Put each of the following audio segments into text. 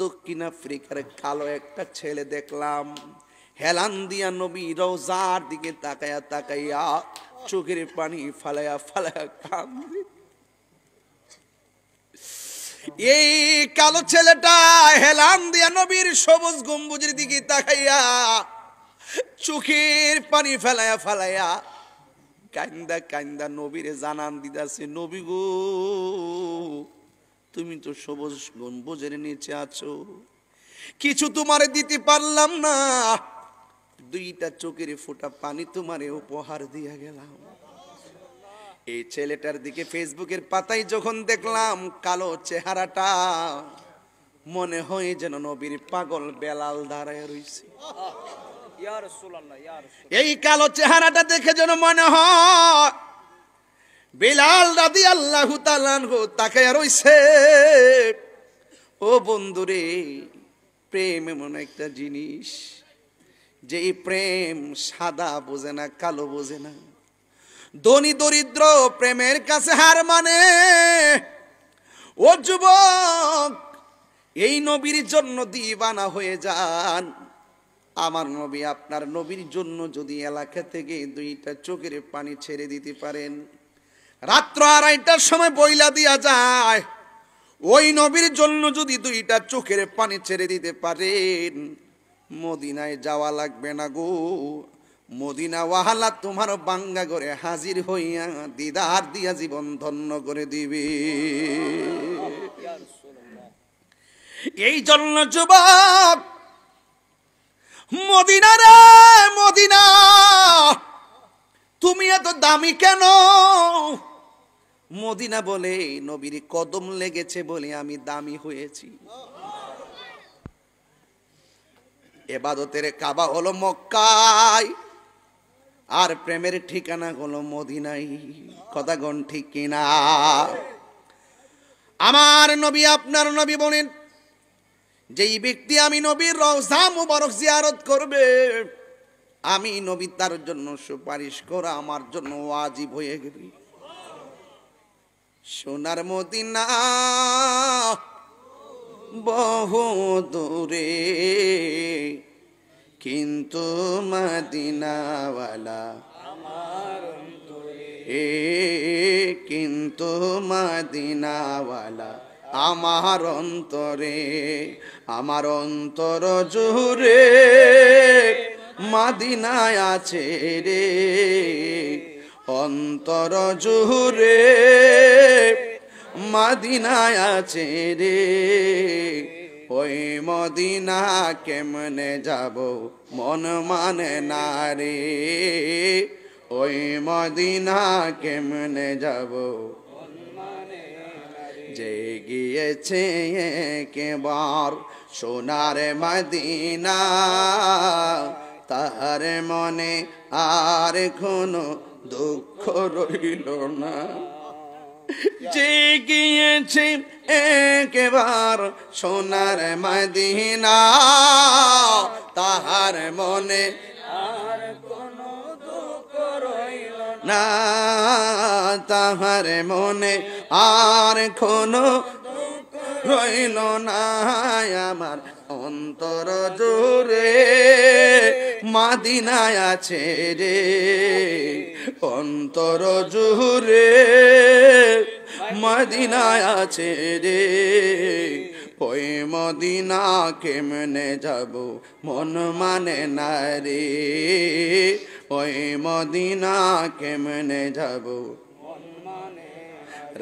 দক্ষিণ আফ্রিকার কালো একটা ছেলে দেখলাম, হেলান দিয়া নবী রওজার দিকে তাকায়া তাকাইয়া চোখের পানি ফালায়া ফালায়া কান্দে। এই কালো ছেলেটা হেলান দিয়া নবীর সবুজ গম্বুজের দিকে তাকাইয়া চোখের পানি ফেলায়া ফালায়া কান্দা কান্দা নবীরে জানান দিদাছে, নবী গো তুমি তো সবুজ গম্বুজের নিচে আছো, কিছু তোমারে দিতে পারলাম না, দুইটা চোখের ফোঁটা পানি তোমারে উপহার দিয়া গেলাম। এই ছেলেটার দিকে ফেসবুকের পাতায় যখন দেখলাম কালো চেহারাটা, মনে হয় যেন নবীর পাগল বেলাল দাঁড়ায় রইছে। এই কালো চেহারাটা দেখে যেন মনে হয় বেলাল রাদিয়াল্লাহু তাআলা আনহু তাকায়া রইছে। ও বন্ধুরে, প্রেম এমন একটা জিনিস যে প্রেম সাদা বোঝে না, কালো বোঝে না, ধনী দরিদ্র প্রেমের কাছে হার মানে। ও যুবক, এই নবীর জন্য দিওয়ানা হয়ে যান। আমার নবী আপনার নবীর জন্য যদি এলাকা থেকে দুইটা চোখের পানি ছেড়ে দিতে পারেন, রাত্র 2:30টার সময় বইলা দিয়া যায়, ওই নবীর জন্য যদি দুইটা চোখের পানি ছেড়ে দিতে পারেন, মদিনায় যাওয়া লাগবে না গো, মদিনা ওয়াহালা তোমার বাঙ্গা করে হাজির হইয়া দিদার দিয়া জীবন ধন্য করে দিবে। এই জন্য যুবক, মদিনা রে মদিনা, তুমি এত দামি কেন? মদিনা বলে নবীর কদম লেগেছে বলে আমি দামি হয়েছি। ইবাদতের কাবা হলো মক্কায়, আর প্রেমের ঠিকানা হলো মদিনায়। কথা কোন ঠিক কিনা? আমার নবী আপনার নবী বলেন, যেই ব্যক্তি আমি নবীর রওজা মুবারক জিয়ারত করবে, আমি নবী তার জন্য সুপারিশ করা আমার জন্য ওয়াজিব হয়ে গেবে। সোনার মদিনা বহু দূরে, কিন্তু মদিনাওয়ালা আমার অন্তরে, কিন্তু মদিনাওয়ালা আমার অন্তরে, আমার অন্তর জুড়ে মদিনায় আছে রে, অন্তর জুড়ে মদিনায় আছে রে। ওই মদিনা কেমনে যাব মন মানে না রে, ওই মদিনা কেমনে যাব। যে গিয়েছে একবার সোনার মদিনা, তার মনে আর কোনো দুঃখ রইল না। যে গিয়েছে একবার সোনার মদিনা, তাহার মনে আর কোনো দুঃখ রইল না, তাহার মনে আর কোনো দুঃখ রইল না। আমার অন্তর জুড়ে মদিনায় আছে রে, অন্তর জুড়ে মদিনায় আছে রে। ওই মদিনা কেমনে যাব মন মানে না রে, ওই মদিনা কেমনে যাব।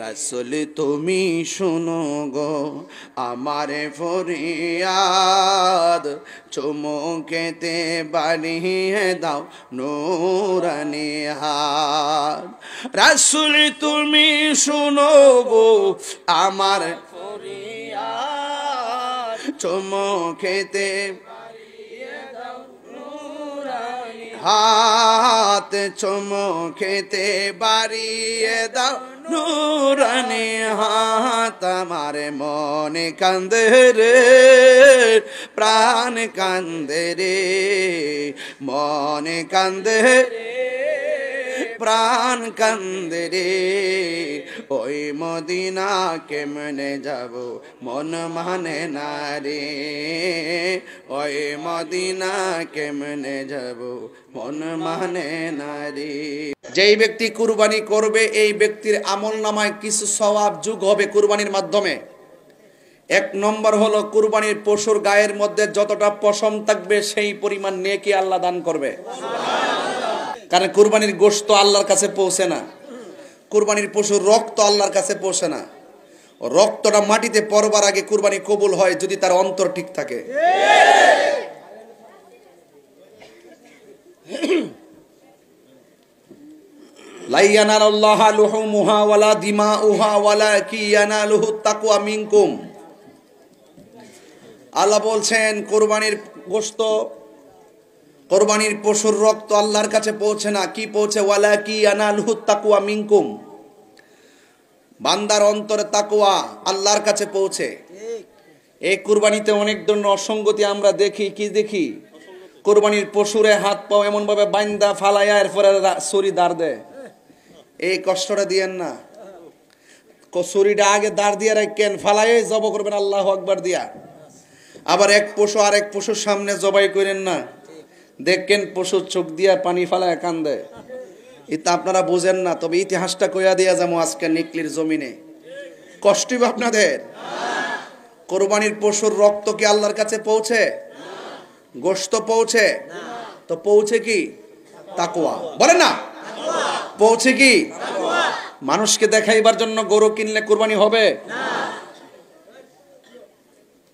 রাসূল তুমি শুনো গো আমার ফরিয়াদ, চুমুকেতে বাড়িয়ে দাও নূরানি হাত। রাসূল তুমি শুনো গো আমার ফরিয়াদ, চুমুকেতে হাত, চুমুকেতে বাড়িয়ে দাও নূরানি হাত। আমার মনে কান্দে রে, প্রাণ কান্দে রে, মনে কান্দে প্রাণ কান্দে রে, ওই মদিনা কেমনে যাব মন মানে না রে, ওই মদিনা কেমনে যাব মন মানে না রে। যেই ব্যক্তি কুরবানি করবে এই ব্যক্তির আমল নামায় কিছু সওয়াব যোগ হবে কুরবানির মাধ্যমে। এক নম্বর হলো কুরবানির পশুর গায়ের মধ্যে যতটা পশম থাকবে সেই পরিমাণ নেকি আল্লাহ দান করবে। কারণ কুরবানির গোশত আল্লাহর কাছে পৌঁছে না, কুরবানির পশুর রক্ত আল্লাহর কাছে পৌঁছে না। রক্তটা মাটিতে পড়বার আগে কুরবানি কবুল হয় যদি তার অন্তর ঠিক থাকে। লা ইয়ানালুল্লাহা লুহুমুহা ওয়ালা দিমাউহা ওয়ালাকিন ইয়ানালুহুত তাকওয়া মিনকুম। আল্লাহ বলছেন কুরবানির গোশত, কুরবানির পশুর রক্ত আল্লাহর কাছে পৌঁছে না, কি পৌঁছে? ওয়ালাকিন ইয়ানালুহুত তাকওয়া মিনকুম। বান্দার অন্তরে তাকওয়া আল্লাহর কাছে পৌঁছে। এই কুরবানিতে অনেক ধরনের অসঙ্গতি আমরা দেখি। কি দেখি? কুরবানির পশুরে হাত পাও এমন ভাবে বাইন্দা ফালাইয়া এরপরে ছুরি দাঁড় দেয়। এই কষ্টটা দিয়েন না, ছুরিটা আগে দাঁড় দিয়ে রাখেন, ফালাইয়ে জব করবেন আল্লাহু আকবার দিয়া। আবার এক পশু আর এক পশুর সামনে জবাই করেন না, দেখেন পশুর চোখ দিয়া পানি ফালায় কান্দে। এটা আপনারা বোঝেন না, তবে ইতিহাসটা কইয়া দিয়া যাবো আজকে নিকলির জমিনে। কষ্ট আপনাদের। কোরবানির পশুর রক্ত কি আল্লাহর কাছে পৌঁছে? গোশত পৌঁছে? তো পৌঁছে কি? তাকওয়া। বলে না পৌঁছে কি? মানুষকে দেখাইবার জন্য গরু কিনলে কুরবানি হবে না।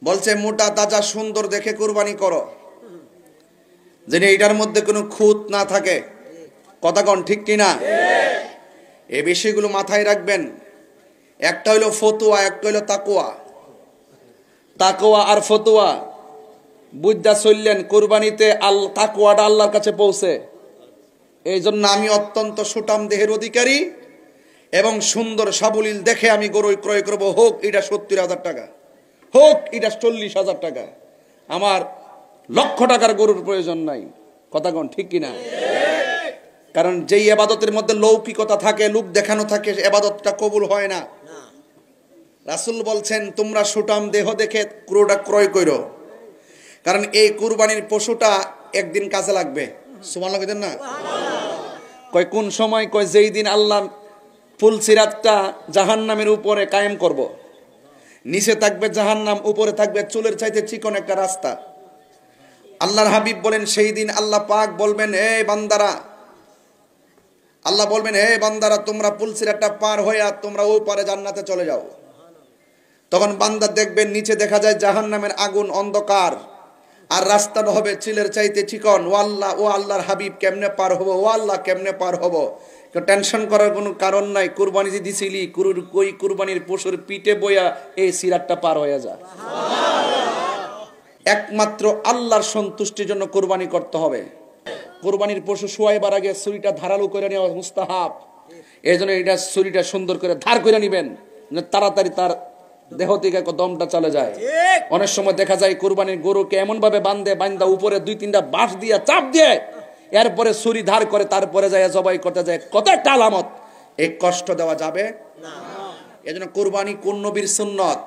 বলছে মোটা তাজা সুন্দর দেখে কুরবানি করো, যেন এটার মধ্যে কোনো খুঁত না থাকে। কথা কোন ঠিক কিনা? এই বিষয়গুলো মাথায় রাখবেন। একটা হইলো ফতুয়া, একটা হইলো তাকওয়া। তাকওয়া আর ফতুয়া বুঝদা চললেন, কুরবানিতে তাকওয়াটা আল্লাহর কাছে পৌঁছে। এই জন্য আমি অত্যন্ত সুঠাম দেহের অধিকারী এবং সুন্দর সাবলীল দেখে আমি গরু ক্রয় করবো, হোক এটা 70,000 টাকা, হোক এটা 40,000 টাকা। আমার লক্ষ টাকার গরুর প্রয়োজন নাই। কথা কোন ঠিক কিনা? কারণ যেই ইবাদতের মধ্যে লৌকিকতা থাকে, লোক দেখানো থাকে, ইবাদতটা কবুল হয় না। রাসূল বলছেন তোমরা সুঠাম দেহ দেখে গরুটা ক্রয় করো, কারণ এই কুরবানির পশুটা একদিন কাজে লাগবে। সুবহানাল্লাহ কইতেন না? কয় কোন সময়? কয় যেই দিন আল্লাহ ফুলসিরাতটা জাহান্নামের উপরে কায়েম করব। নিচে থাকবে জাহান্নাম, উপরে থাকবে চুলের চাইতে চিকন একটা রাস্তা। আল্লাহর হাবিব বলেন সেই দিন আল্লাহ পাক বলবেন, হে বান্দারা, আল্লাহ বলবেন হে বান্দারা তোমরা ফুলসিরাতটা পার হইয়া তোমরা ওই পারে জান্নাতে চলে যাও। তখন বান্দা দেখবেন নিচে দেখা যায় জাহান্নামের আগুন, অন্ধকার, আর রাস্তাটা হবে চিলের চাইতে চিকন। ও আল্লাহ, ও আল্লাহর হাবিব কেমনে পার হবো? ও আল্লাহ কেমনে পার হবো? টেনশন করার কোনো কারণ নাই। কুরবানি যে দিছিলি, কই কুরবানির পশুর পিঠে বইয়া এই সিরাতটা পার হয়ে যায়। একমাত্র আল্লাহর সন্তুষ্টির জন্য কুরবানি করতে হবে। কুরবানির পশু শোয়াইবার আগে ছুরিটা ধারালো করে নেওয়া মুস্তাহাব। এই জন্য এটা ছুরিটা সুন্দর করে ধার করে নিবেন, তাড়াতাড়ি তার দেহ থেকে দমটা চলে যায়। অনেক সময় দেখা যায় কুরবানির গরুকে এমন ভাবে বান্ধা উপরে 2-3টা বাঁশ দিয়ে চাপ দিয়ে এরপরে ছুরি ধার করে তারপরে যায় জবাই করতে যায়। কত একটা আলামত, এই কষ্ট দেওয়া যাবে না। এজন্য কুরবানি কোন নবীর সুন্নত?